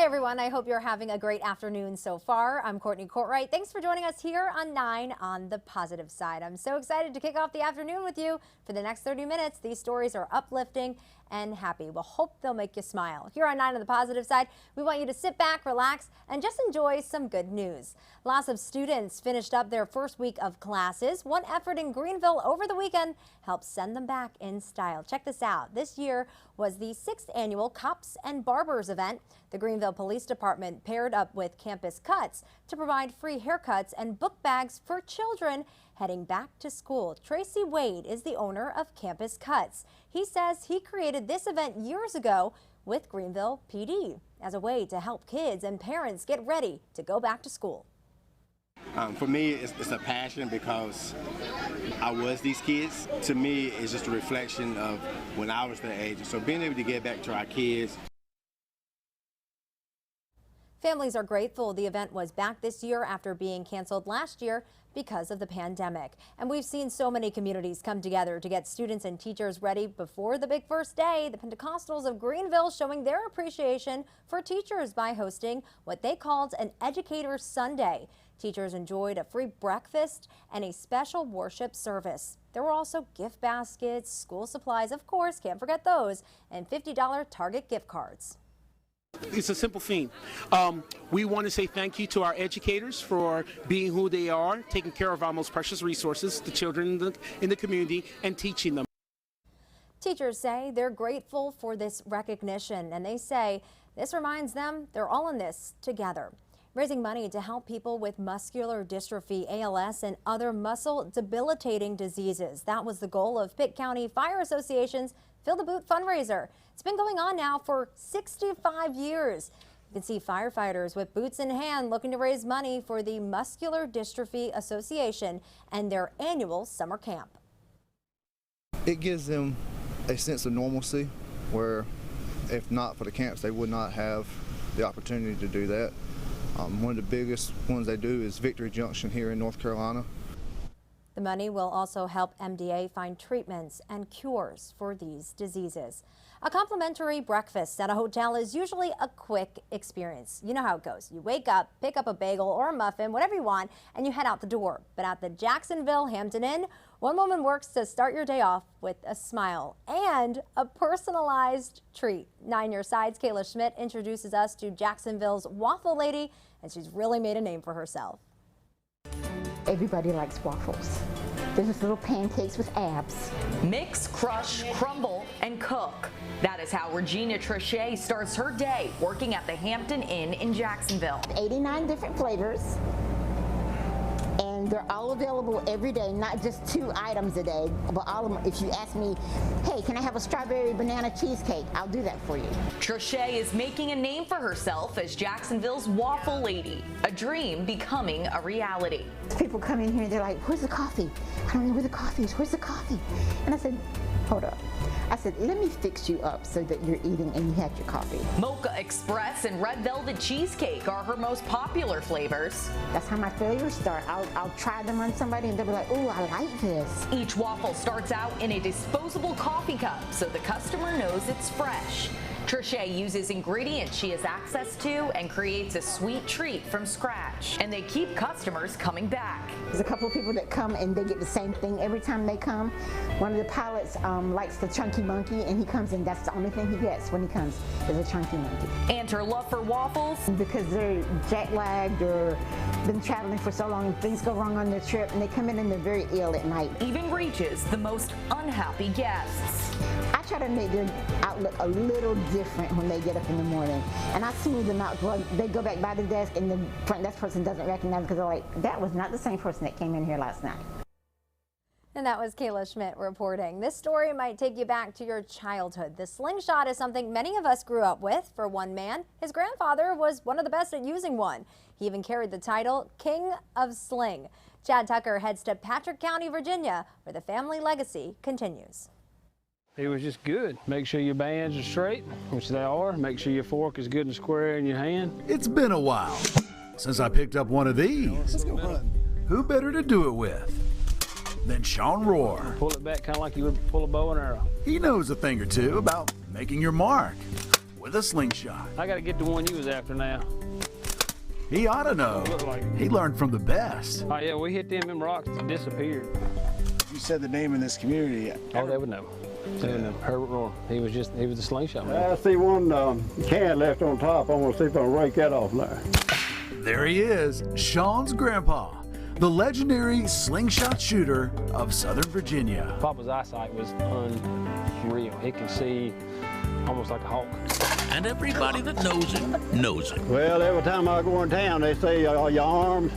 Hey everyone, I hope you're having a great afternoon so far. I'm Courtney Courtwright. Thanks for joining us here on 9 on the positive side. I'm so excited to kick off the afternoon with you. For the next 30 minutes, these stories are uplifting and happy. We'll hope they'll make you smile. Here on 9 on the positive side, we want you to sit back, relax, and just enjoy some good news. Lots of students finished up their first week of classes. One effort in Greenville over the weekend helped send them back in style. Check this out. This year was the 6th annual Cops and Barbers event. The Greenville Police Department paired up with Campus Cuts to provide free haircuts and book bags for children heading back to school. Tracy Wade is the owner of Campus Cuts. He says he created this event years ago with Greenville PD as a way to help kids and parents get ready to go back to school. For me, it's a passion because I was these kids. To me, it's just a reflection of when I was their age. So being able to get back to our kids. Families are grateful the event was back this year after being canceled last year because of the pandemic. And we've seen so many communities come together to get students and teachers ready before the big first day. The Pentecostals of Greenville showing their appreciation for teachers by hosting what they called an Educator Sunday. Teachers enjoyed a free breakfast and a special worship service. There were also gift baskets, school supplies, of course, can't forget those, and $50 Target gift cards. It's a simple theme. We want to say thank you to our educators for being who they are, taking care of our most precious resources, the children in the community, and teaching them. Teachers say they're grateful for this recognition, and they say this reminds them they're all in this together. Raising money to help people with muscular dystrophy, ALS, and other muscle debilitating diseases. That was the goal of Pitt County Fire Association's Fill the Boot fundraiser. It's been going on now for 65 years. You can see firefighters with boots in hand looking to raise money for the Muscular Dystrophy Association and their annual summer camp. It gives them a sense of normalcy where if not for the camps, they would not have the opportunity to do that. One of the biggest ones they do is Victory Junction here in North Carolina. The money will also help MDA find treatments and cures for these diseases. A complimentary breakfast at a hotel is usually a quick experience. You know how it goes. You wake up, pick up a bagel or a muffin, whatever you want, and you head out the door. But at the Jacksonville Hampton Inn, one woman works to start your day off with a smile and a personalized treat. 9 Your Side's Kayla Schmidt introduces us to Jacksonville's Waffle Lady, and she's really made a name for herself. Everybody likes waffles. They're just little pancakes with abs. Mix, crush, crumble, and cook. That is how Regina Trichet starts her day working at the Hampton Inn in Jacksonville. 89 different flavors. And they're all available every day, not just 2 items a day, but all of them. If you ask me, hey, can I have a strawberry banana cheesecake? I'll do that for you. Trichet is making a name for herself as Jacksonville's Waffle Lady, a dream becoming a reality. People come in here and they're like, where's the coffee? I don't know where the coffee is. Where's the coffee? And I said, hold up. I said, let me fix you up so that you're eating and you have your coffee. Mocha Express and Red Velvet Cheesecake are her most popular flavors. That's how my flavors start. I'll try them on somebody and they'll be like, oh, I like this. Each waffle starts out in a disposable coffee cup so the customer knows it's fresh. Trichet uses ingredients she has access to and creates a sweet treat from scratch. And they keep customers coming back. There's a couple of people that come and they get the same thing every time they come. One of the pilots likes the chunky monkey, and he comes and that's the only thing he gets when he comes is a chunky monkey. And her love for waffles? Because they're jet lagged or been traveling for so long, things go wrong on their trip, and they come in and they're very ill at night. Even reaches the most unhappy guests. I try to make their outlook a little different when they get up in the morning, and I smooth them out. Well, they go back by the desk and the front desk person doesn't recognize because they're like, that was not the same person that came in here last night. And that was Kayla Schmidt reporting. This story might take you back to your childhood. The slingshot is something many of us grew up with. For one man, his grandfather was one of the best at using one. He even carried the title King of Sling. Chad Tucker heads to Patrick County, Virginia, where the family legacy continues. He was just good. Make sure your bands are straight, which they are. Make sure your fork is good and square in your hand. It's been a while since I picked up one of these. Let's go hunt. Who better to do it with than Sean Rohr? Pull it back kind of like you would pull a bow and arrow. He knows a thing or two about making your mark. with a slingshot. I got to get the one you was after now. He ought to know. Look like it. He learned from the best. Oh yeah, we hit them rocks that disappeared. You said the name in this community. Oh, they would know. They would know. Herbert Rohr. He was the slingshot man. I see one can left on top. I'm gonna see if I can rake that off now. There he is, Sean's grandpa, the legendary slingshot shooter of Southern Virginia. Papa's eyesight was unreal. He can see almost like a hawk. And everybody that knows him knows it. Well, every time I go in town, they say, your arms.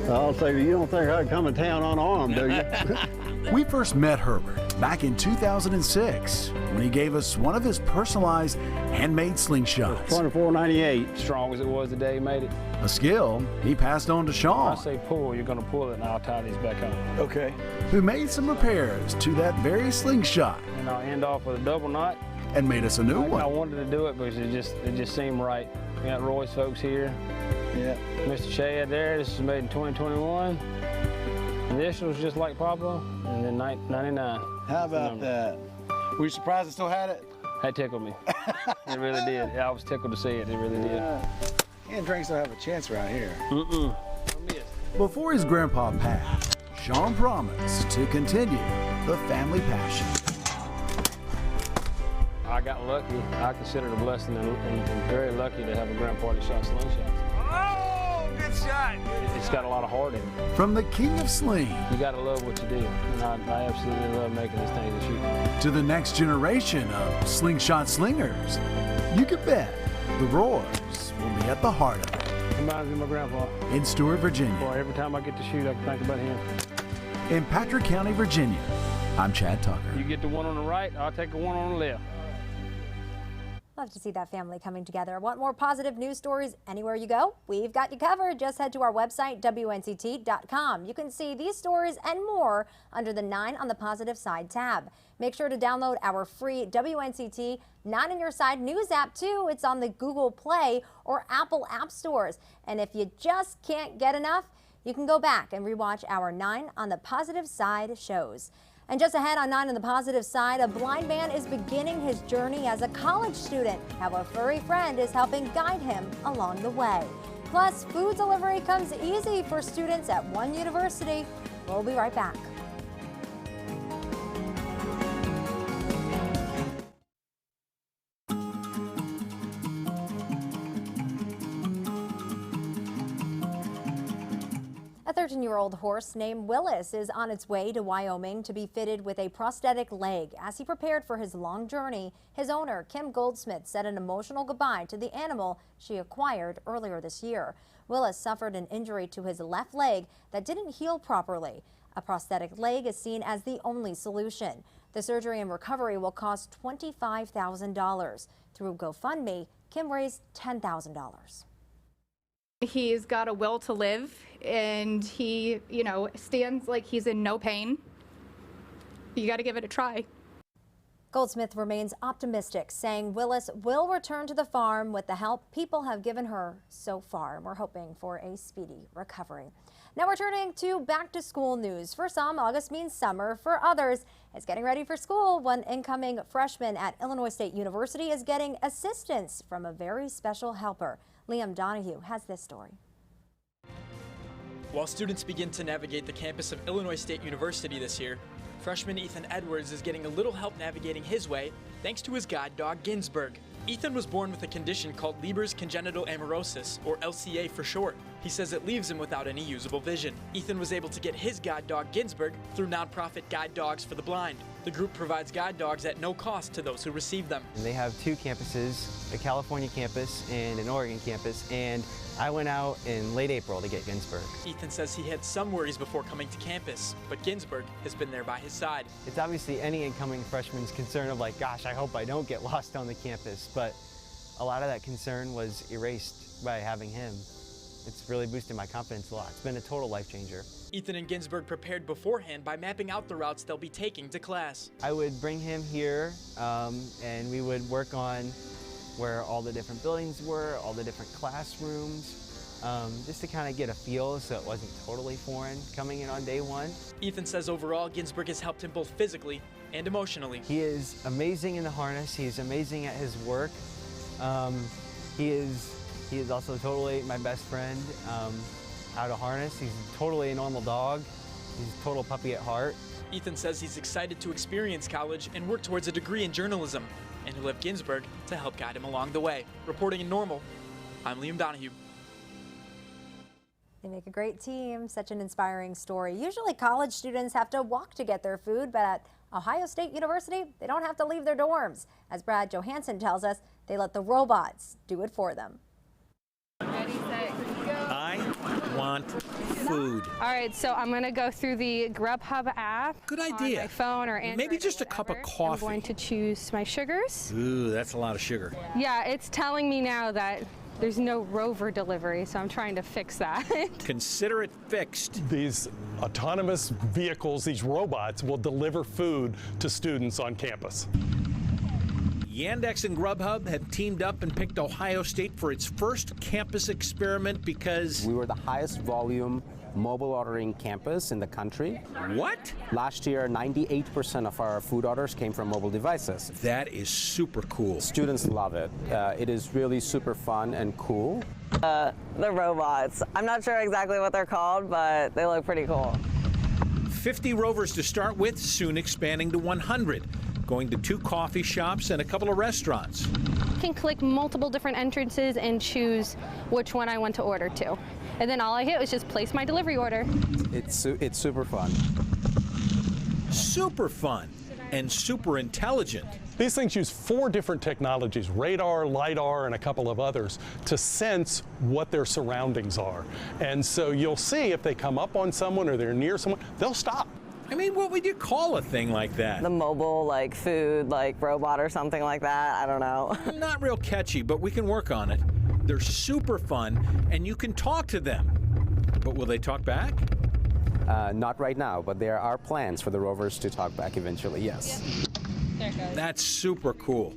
I'll say, you don't think I can come in town unarmed, do you? We first met Herbert back in 2006 when he gave us one of his personalized handmade slingshots. $24.98. Strong as it was the day he made it. A skill he passed on to I Sean, say pull, you're gonna pull it, and I'll tie these back on. Okay. who made some repairs to that very slingshot And I'll end off with a double knot. and made us a new I one. wanted to do it because it just seemed right. We got Roy's folks here. Yeah. Mr. Chad there. This was made in 2021. This was just like Papa, and then 99. How about that? Were you surprised it still had it? That tickled me. It really did. I was tickled to see it. It really did. Hand drinks don't have a chance around here. Mm-mm. Before his grandpa passed, Sean promised to continue the family passion. I got lucky. I consider it a blessing and very lucky to have a grandpa that shot slingshots. Oh, good shot! It's got a lot of heart in it. From the king of sling You got to love what you do. And I absolutely love making this thing and shooting. to the next generation of slingshot slingers, you can bet the Roars will be at the heart of it. Reminds me of my grandpa. In Stewart, Virginia. Boy, every time I get to shoot, I can think about him. In Patrick County, Virginia, I'm Chad Tucker. You get the one on the right, I'll take the one on the left. Love to see that family coming together. Want more positive news stories anywhere you go? We've got you covered. Just head to our website, WNCT.com. You can see these stories and more under the 9 on the Positive Side tab. Make sure to download our free WNCT 9 on Your Side news app too. It's on the Google Play or Apple App Stores. And if you just can't get enough, you can go back and rewatch our 9 on the Positive Side shows. And just ahead on 9 on the Positive Side, a blind man is beginning his journey as a college student. How a furry friend is helping guide him along the way. Plus, food delivery comes easy for students at one university. We'll be right back. A 13-year-old horse named Willis is on its way to Wyoming to be fitted with a prosthetic leg. As he prepared for his long journey, his owner, Kim Goldsmith, said an emotional goodbye to the animal she acquired earlier this year. Willis suffered an injury to his left leg that didn't heal properly. A prosthetic leg is seen as the only solution. The surgery and recovery will cost $25,000. Through GoFundMe, Kim raised $10,000. He's got a will to live, and he, stands like he's in no pain. You got to give it a try. Goldsmith remains optimistic, saying Willis will return to the farm with the help people have given her so far. And we're hoping for a speedy recovery. Now we're turning to back to school news. For some, August means summer. For others, it's getting ready for school. One incoming freshman at Illinois State University is getting assistance from a very special helper. Liam Donahue has this story. While students begin to navigate the campus of Illinois State University this year, freshman Ethan Edwards is getting a little help navigating his way thanks to his guide dog Ginsburg. Ethan was born with a condition called Leber's congenital amaurosis, or LCA for short. He says it leaves him without any usable vision. Ethan was able to get his guide dog Ginsburg through nonprofit Guide Dogs for the Blind. The group provides guide dogs at no cost to those who receive them. And they have 2 campuses, a California campus and an Oregon campus, and I went out in late April to get Ginsburg. Ethan says he had some worries before coming to campus, but Ginsburg has been there by his side. It's obviously any incoming freshman's concern of like, gosh, I hope I don't get lost on the campus, but a lot of that concern was erased by having him. It's really boosted my confidence a lot. It's been a total life changer. Ethan and Ginsburg prepared beforehand by mapping out the routes they'll be taking to class. I would bring him here and we would work on where all the different buildings were, all the different classrooms, just to kind of get a feel so it wasn't totally foreign coming in on day one. Ethan says overall Ginsburg has helped him both physically and emotionally. He is amazing in the harness. He's amazing at his work. He is also totally my best friend. How to harness. He's totally a normal dog. He's a total puppy at heart. Ethan says he's excited to experience college and work towards a degree in journalism, and he'll have Ginsburg to help guide him along the way. Reporting in Normal, I'm Liam Donahue. They make a great team. Such an inspiring story. Usually college students have to walk to get their food, but at Ohio State University, they don't have to leave their dorms. As Brad Johansson tells us, they let the robots do it for them. Ready, set, go. I want food. All right, so I'm going to go through the Grubhub app. Good On idea. my phone or Android. Maybe just or a cup of whatever. coffee. I'm going to choose my sugars. Ooh, that's a lot of sugar. Yeah, it's telling me now that there's no Rover delivery, so I'm trying to fix that. Consider it fixed. These autonomous vehicles, these robots, will deliver food to students on campus. Yandex and Grubhub have teamed up and picked Ohio State for its first campus experiment because we were the highest volume mobile ordering campus in the country. What? Last year, 98% of our food orders came from mobile devices. That is super cool. Students love it. It is really super fun and cool. The robots. I'm not sure exactly what they're called, but they look pretty cool. 50 rovers to start with, soon expanding to 100. Going to 2 coffee shops and a couple of restaurants. I can click multiple different entrances and choose which one I want to order to. And then all I hit was just place my delivery order. It's super fun. Super fun and super intelligent. These things use 4 different technologies, radar, LiDAR, and a couple of others, to sense what their surroundings are. And so you'll see if they come up on someone or they're near someone, they'll stop. I mean, what would you call a thing like that? The mobile, like food, like robot or something like that. I don't know. Not real catchy, but we can work on it. They're super fun, and you can talk to them. But will they talk back? Not right now, but there are plans for the rovers to talk back eventually, yes. There it goes. That's super cool.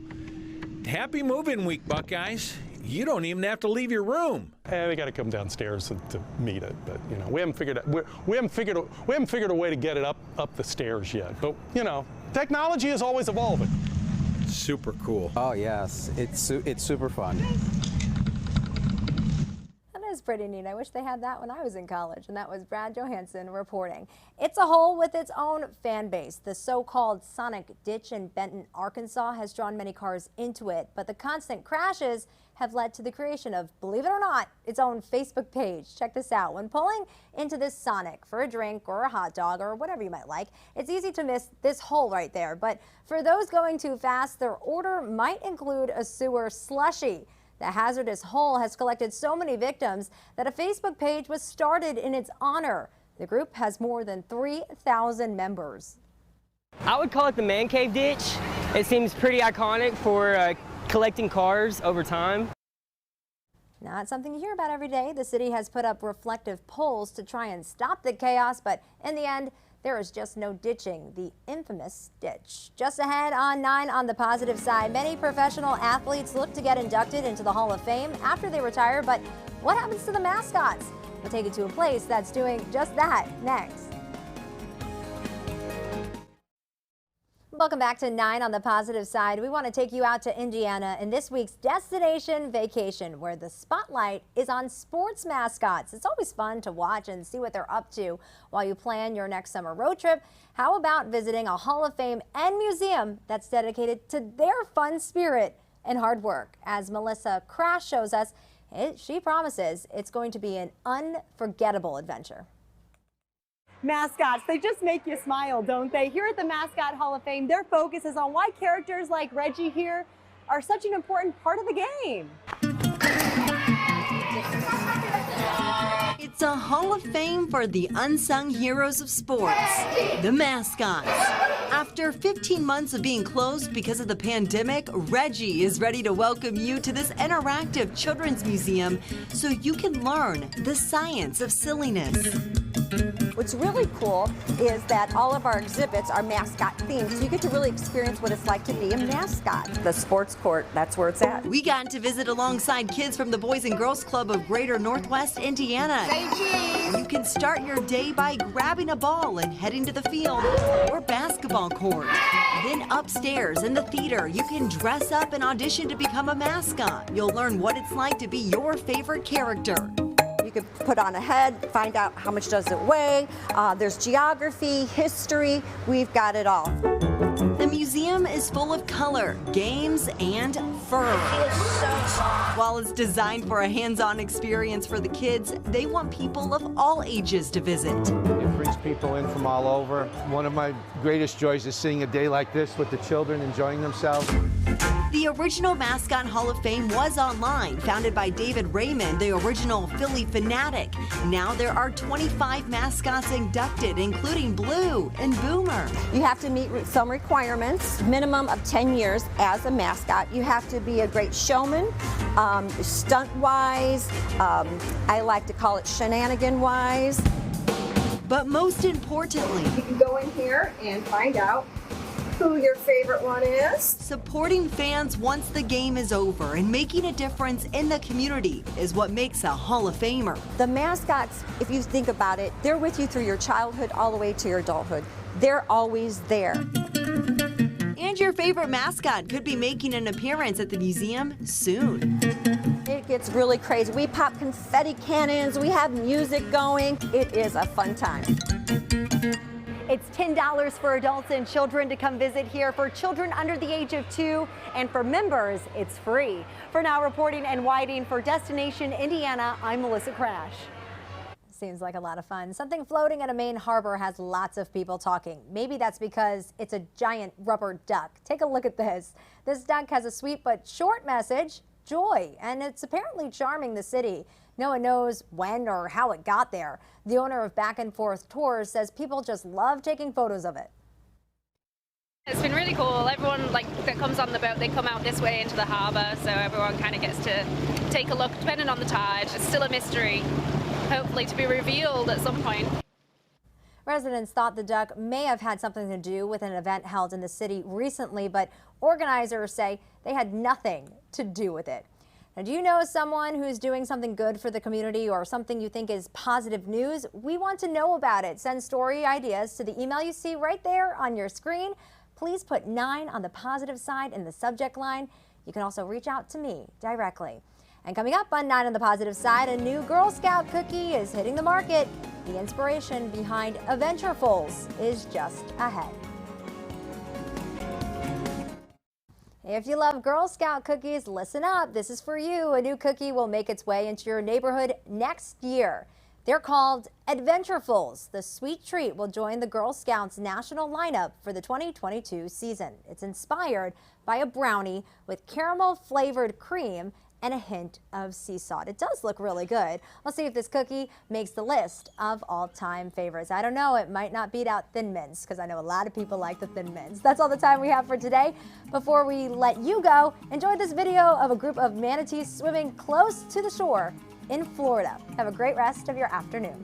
Happy moving week, Buckeyes. You don't even have to leave your room. They got to come downstairs to meet it, but you know we haven't figured a way to get it up the stairs yet. But you know, technology is always evolving. Super cool. Oh yes, it's super fun. That is pretty neat. I wish they had that when I was in college. And that was Brad Johansson reporting. It's a hole with its own fan base. The so-called Sonic Ditch in Benton, Arkansas has drawn many cars into it, but the constant crashes have led to the creation of, believe it or not, its own Facebook page. Check this out. When pulling into this Sonic for a drink or a hot dog or whatever you might like, it's easy to miss this hole right there. But for those going too fast, their order might include a sewer slushie. The hazardous hole has collected so many victims that a Facebook page was started in its honor. The group has more than 3,000 members. I would call it the man cave ditch. It seems pretty iconic for collecting cars over time. Not something you hear about every day. The city has put up reflective poles to try and stop the chaos, but in the end, there is just no ditching the infamous ditch. Just ahead on 9 on the positive side, many professional athletes look to get inducted into the Hall of Fame after they retire, but what happens to the mascots? We'll take it to a place that's doing just that next. Welcome back to 9 on the positive side. We want to take you out to Indiana in this week's Destination Vacation, where the spotlight is on sports mascots. It's always fun to watch and see what they're up to while you plan your next summer road trip. How about visiting a Hall of Fame and museum that's dedicated to their fun spirit and hard work? As Melissa Crash shows us, she promises it's going to be an unforgettable adventure. Mascots, they just make you smile, don't they? Here at the Mascot Hall of Fame, their focus is on why characters like Reggie here are such an important part of the game. It's a Hall of Fame for the unsung heroes of sports, the mascots. After 15 months of being closed because of the pandemic, Reggie is ready to welcome you to this interactive children's museum so you can learn the science of silliness. What's really cool is that all of our exhibits are mascot themed, so you get to really experience what it's like to be a mascot. The sports court, that's where it's at. We got to visit alongside kids from the Boys and Girls Club of Greater Northwest Indiana. You can start your day by grabbing a ball and heading to the field or basketball court. Then upstairs in the theater, you can dress up and audition to become a mascot. You'll learn what it's like to be your favorite character. You could put on a head, find out how much does it weigh. There's geography, history, we've got it all. The museum is full of color, games, and fur. While it's designed for a hands-on experience for the kids, they want people of all ages to visit. It brings people in from all over. One of my greatest joys is seeing a day like this with the children enjoying themselves. The original Mascot Hall of Fame was online, founded by David Raymond, the original Philly fanatic. Now there are 25 mascots inducted, including Blue and Boomer. You have to meet some requirements, minimum of 10 years as a mascot. You have to be a great showman, stunt-wise, I like to call it shenanigan-wise. But most importantly, you can go in here and find out who your favorite one is. Supporting fans once the game is over and making a difference in the community is what makes a Hall of Famer. The mascots, if you think about it, they're with you through your childhood all the way to your adulthood. They're always there. And your favorite mascot could be making an appearance at the museum soon. It gets really crazy. We pop confetti cannons, we have music going. It is a fun time. It's $10 for adults and children to come visit here. For children under the age of 2 and for members, it's free. For now, reporting and writing for Destination Indiana, I'm Melissa Crash. Seems like a lot of fun. Something floating at a Maine harbor has lots of people talking. Maybe that's because it's a giant rubber duck. Take a look at this. This duck has a sweet but short message, joy, and it's apparently charming the city. No one knows when or how it got there. The owner of Back and Forth Tours says people just love taking photos of it. It's been really cool. Everyone that comes on the boat, they come out this way into the harbour, so everyone kind of gets to take a look, depending on the tide. It's still a mystery, hopefully to be revealed at some point. Residents thought the duck may have had something to do with an event held in the city recently, but organizers say they had nothing to do with it. Now, do you know someone who's doing something good for the community or something you think is positive news? We want to know about it. Send story ideas to the email you see right there on your screen. Please put 9 on the positive side in the subject line. You can also reach out to me directly. And coming up on 9 on the positive side, a new Girl Scout cookie is hitting the market. The inspiration behind Adventurefuls is just ahead. If you love Girl Scout cookies, listen up. This is for you. A new cookie will make its way into your neighborhood next year. They're called Adventurefuls. The sweet treat will join the Girl Scouts national lineup for the 2022 season. It's inspired by a brownie with caramel-flavored cream and a hint of sea salt. It does look really good. We'll see if this cookie makes the list of all-time favorites. I don't know, it might not beat out Thin Mints because I know a lot of people like the Thin Mints. That's all the time we have for today. Before we let you go, enjoy this video of a group of manatees swimming close to the shore in Florida. Have a great rest of your afternoon.